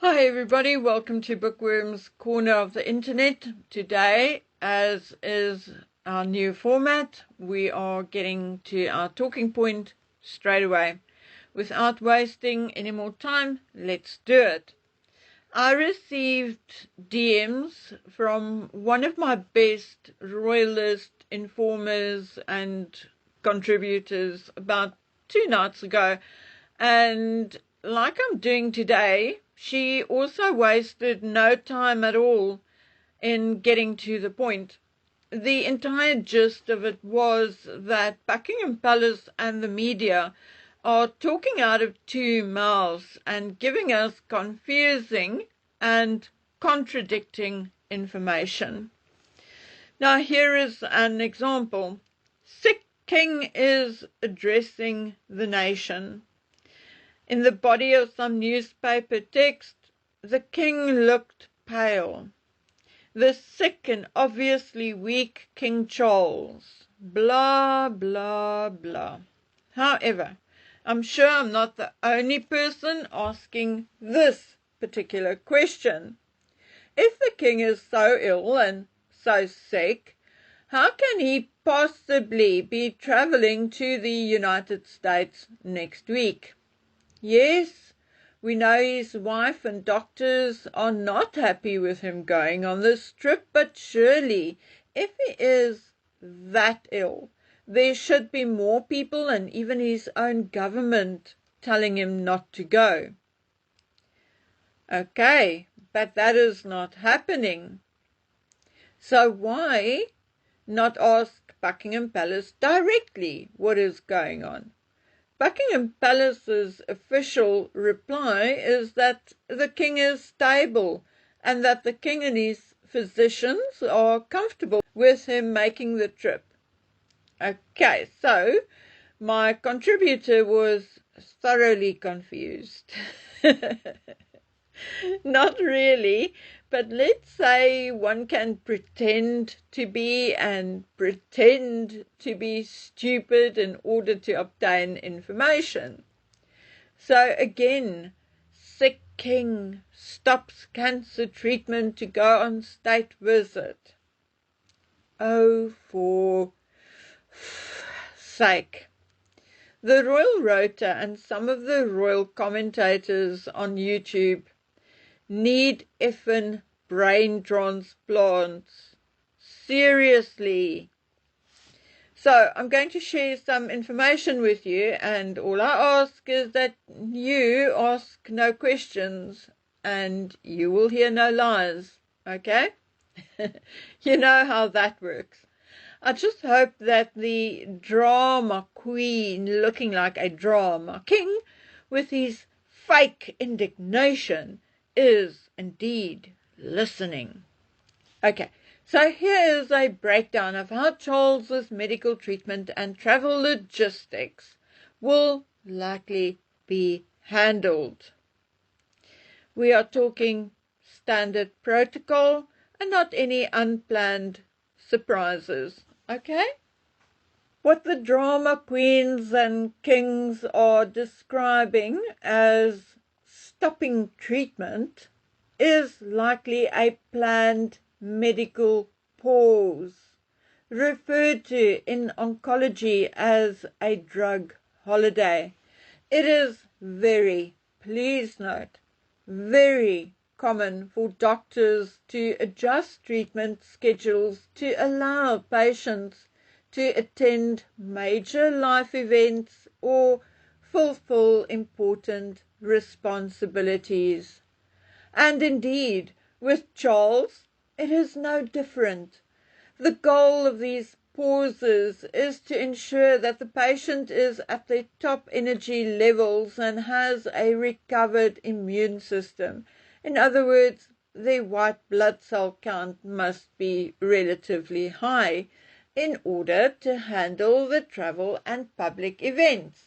Hi everybody, welcome to Bookworm's Corner of the Internet. Today, as is our new format, we are getting to our talking point straight away. Without wasting any more time, let's do it. I received DMs from one of my best royalist informers and contributors about 2 nights ago, and like I'm doing today, she also wasted no time at all in getting to the point. The entire gist of it was that Buckingham Palace and the media are talking out of two mouths and giving us confusing and contradicting information. Now, here is an example. Sick King is addressing the nation. In the body of some newspaper text, the king looked pale. The sick and obviously weak King Charles. Blah, blah, blah. However, I'm sure I'm not the only person asking this particular question. If the king is so ill and so sick, how can he possibly be traveling to the United States next week? Yes, we know his wife and doctors are not happy with him going on this trip, but surely, if he is that ill, there should be more people and even his own government telling him not to go. Okay, but that is not happening. So why not ask Buckingham Palace directly what is going on? Buckingham Palace's official reply is that the king is stable and that the king and his physicians are comfortable with him making the trip. Okay, so my contributor was thoroughly confused. Not really, but let's say one can pretend to be and pretend to be stupid in order to obtain information. So again, sick king stops cancer treatment to go on state visit. Oh, for sake. The Royal Rota and some of the royal commentators on YouTube need effing brain transplants. Seriously. So I'm going to share some information with you, and all I ask is that you ask no questions and you will hear no lies. Okay? You know how that works. I just hope that the drama queen looking like a drama king with his fake indignation is indeed listening. Okay, so here is a breakdown of how Charles's medical treatment and travel logistics will likely be handled. We are talking standard protocol and not any unplanned surprises, okay? What the drama queens and kings are describing as stopping treatment is likely a planned medical pause, referred to in oncology as a drug holiday. It is very, please note, very common for doctors to adjust treatment schedules to allow patients to attend major life events or fulfill important responsibilities. And indeed, with Charles, it is no different. The goal of these pauses is to ensure that the patient is at their top energy levels and has a recovered immune system. In other words, their white blood cell count must be relatively high in order to handle the travel and public events.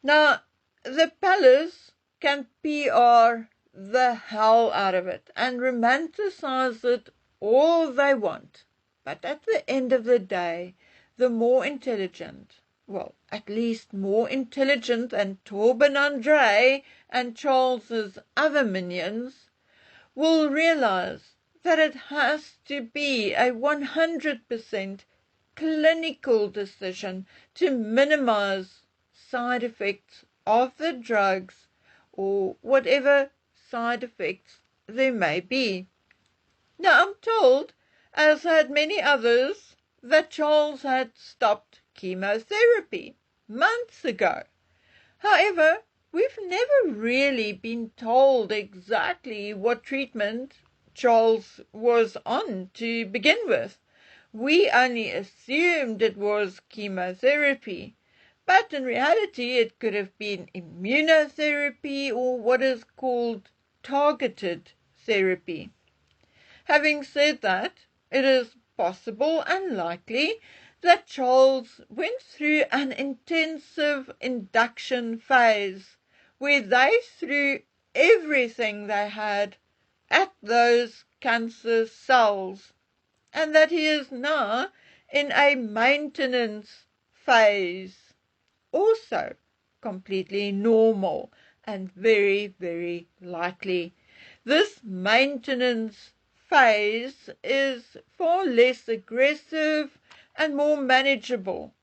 Now, the palace can PR the hell out of it and romanticize it all they want. But at the end of the day, the more intelligent, well, at least more intelligent than Torben Andre and Charles's other minions, will realize that it has to be a 100% clinical decision to minimize side effects of the drugs or whatever side effects there may be. Now, I'm told, as had many others, that Charles had stopped chemotherapy months ago. However, we've never really been told exactly what treatment Charles was on to begin with. We only assumed it was chemotherapy, but in reality it could have been immunotherapy or what is called targeted therapy. Having said that, it is possible and likely that Charles went through an intensive induction phase where they threw everything they had at those cancer cells, and that he is now in a maintenance phase, also completely normal and very, very likely. This maintenance phase is far less aggressive and more manageable.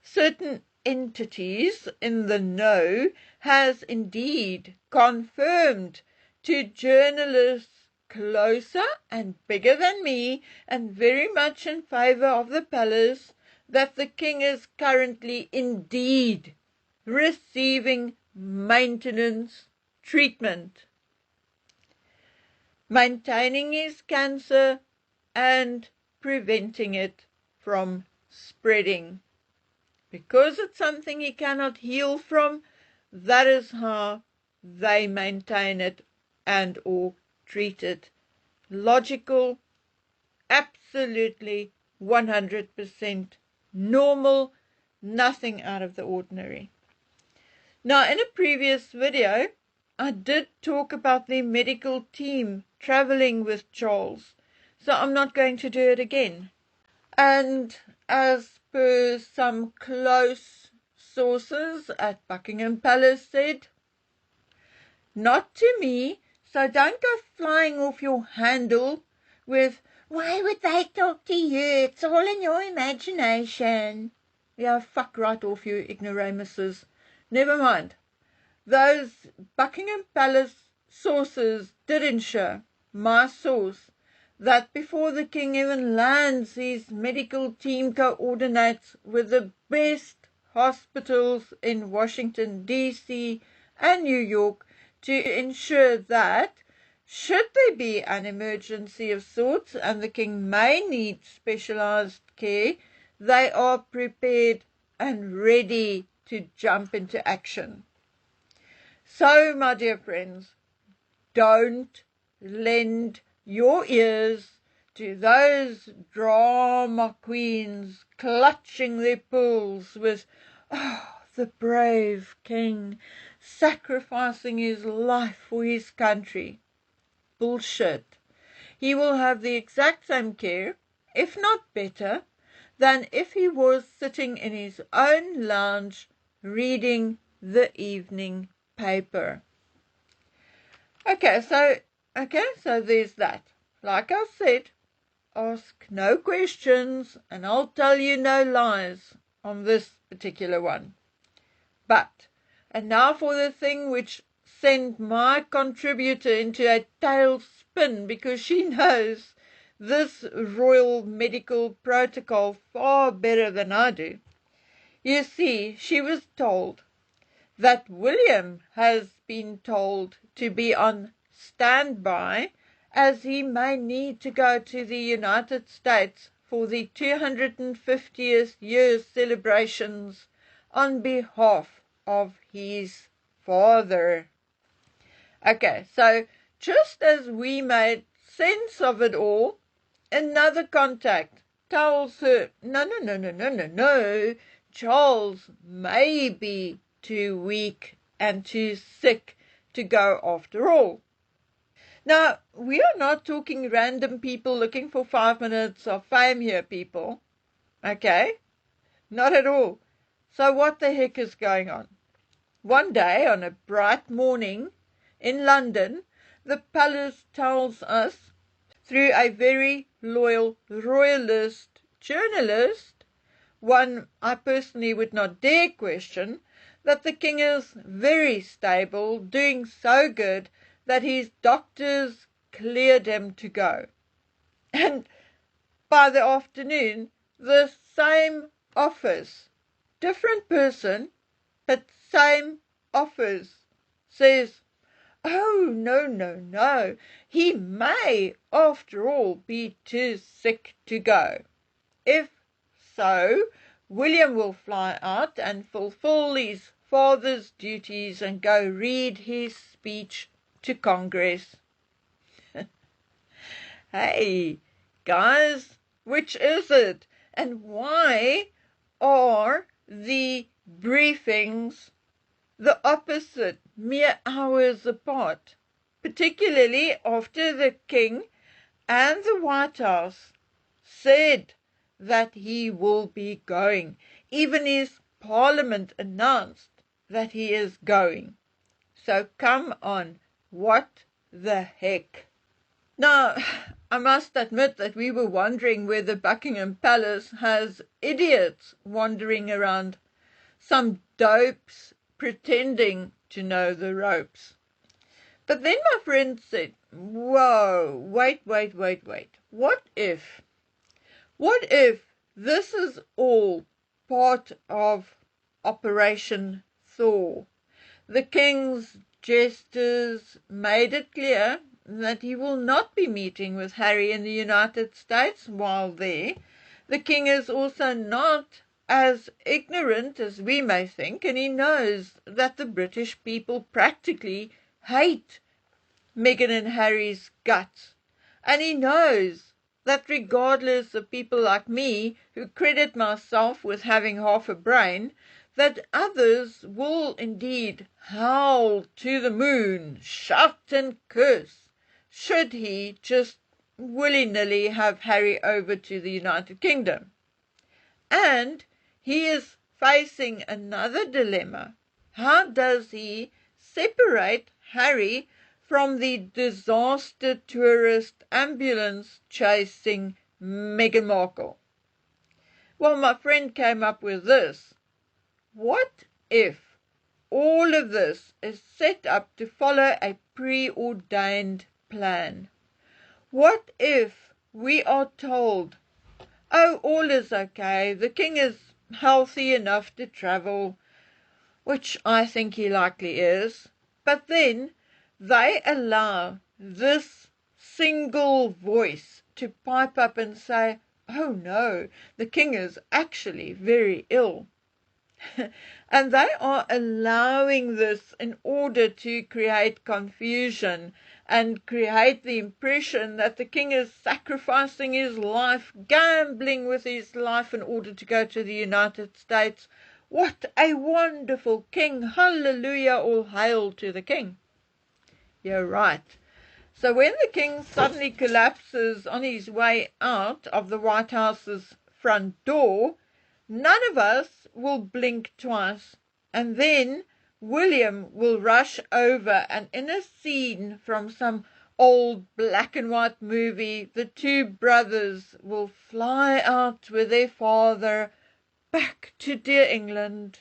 Certain entities in the know has indeed confirmed to journalists closer and bigger than me and very much in favor of the palace that the king is currently indeed receiving maintenance treatment, maintaining his cancer and preventing it from spreading. Because it's something he cannot heal from, that is how they maintain it and or treat it. Logical, absolutely 100% normal, nothing out of the ordinary. Now, in a previous video, I did talk about the medical team traveling with Charles, so I'm not going to do it again. And as per some close sources at Buckingham Palace said, not to me, so don't go flying off your handle with, why would they talk to you? It's all in your imagination. Yeah, fuck right off, you ignoramuses. Never mind. Those Buckingham Palace sources did ensure, my source, that before the king even lands, his medical team coordinates with the best hospitals in Washington, D.C. and New York to ensure that, should there be an emergency of sorts and the king may need specialized care, they are prepared and ready to jump into action. So, my dear friends, don't lend your ears to those drama queens clutching their pearls with, oh, the brave king sacrificing his life for his country. Bullshit. He will have the exact same care, if not better, than if he was sitting in his own lounge reading the evening paper. Okay, so there's that. Like I said, ask no questions and I'll tell you no lies on this particular one. And now for the thing which sent my contributor into a tailspin because she knows this royal medical protocol far better than I do. You see, she was told that William has been told to be on standby as he may need to go to the United States for the 250th year celebrations on behalf of his father. Okay, so just as we made sense of it all, another contact tells her, no, Charles may be too weak and too sick to go after all. Now, we are not talking random people looking for 5 minutes of fame here, people. Okay? Not at all. So what the heck is going on? One day, on a bright morning in London, the palace tells us, through a very loyal royalist journalist, one I personally would not dare question, that the king is very stable, doing so good that his doctors cleared him to go. And by the afternoon, the same office, different person, but same office, says, "Oh, no, no, no, he may, after all, be too sick to go. If so, William will fly out and fulfill his father's duties and go read his speech to Congress." Hey, guys, which is it? And why are the briefings the opposite, mere hours apart, particularly after the king and the White House said that he will be going? Even his parliament announced that he is going. So come on, what the heck? Now, I must admit that we were wondering whether Buckingham Palace has idiots wandering around, some dopes pretending to know the ropes. But then my friend said, whoa, wait. What if this is all part of Operation Thaw? The king's jesters made it clear that he will not be meeting with Harry in the United States while there. The king is also not as ignorant as we may think, and he knows that the British people practically hate Meghan and Harry's guts. And he knows that regardless of people like me, who credit myself with having half a brain, that others will indeed howl to the moon, shout and curse, should he just willy-nilly have Harry over to the United Kingdom. And he is facing another dilemma. How does he separate Harry from the disaster tourist ambulance chasing Meghan Markle? Well, my friend came up with this. What if all of this is set up to follow a preordained plan? What if we are told, oh, all is okay, the king is healthy enough to travel, which I think he likely is, but then they allow this single voice to pipe up and say, oh no, the king is actually very ill. And they are allowing this in order to create confusion and create the impression that the king is sacrificing his life, gambling with his life in order to go to the United States. What a wonderful king! Hallelujah, all hail to the king. You're right. So when the king suddenly collapses on his way out of the White House's front door, none of us will blink twice, and then William will rush over, and in a scene from some old black and white movie, the two brothers will fly out with their father back to dear England.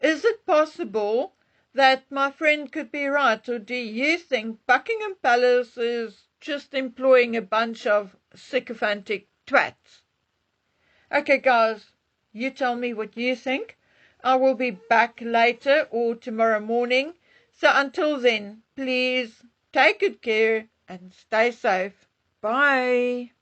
Is it possible that my friend could be right, or do you think Buckingham Palace is just employing a bunch of sycophantic twats? Okay, guys, you tell me what you think. I will be back later or tomorrow morning. So until then, please take good care and stay safe. Bye.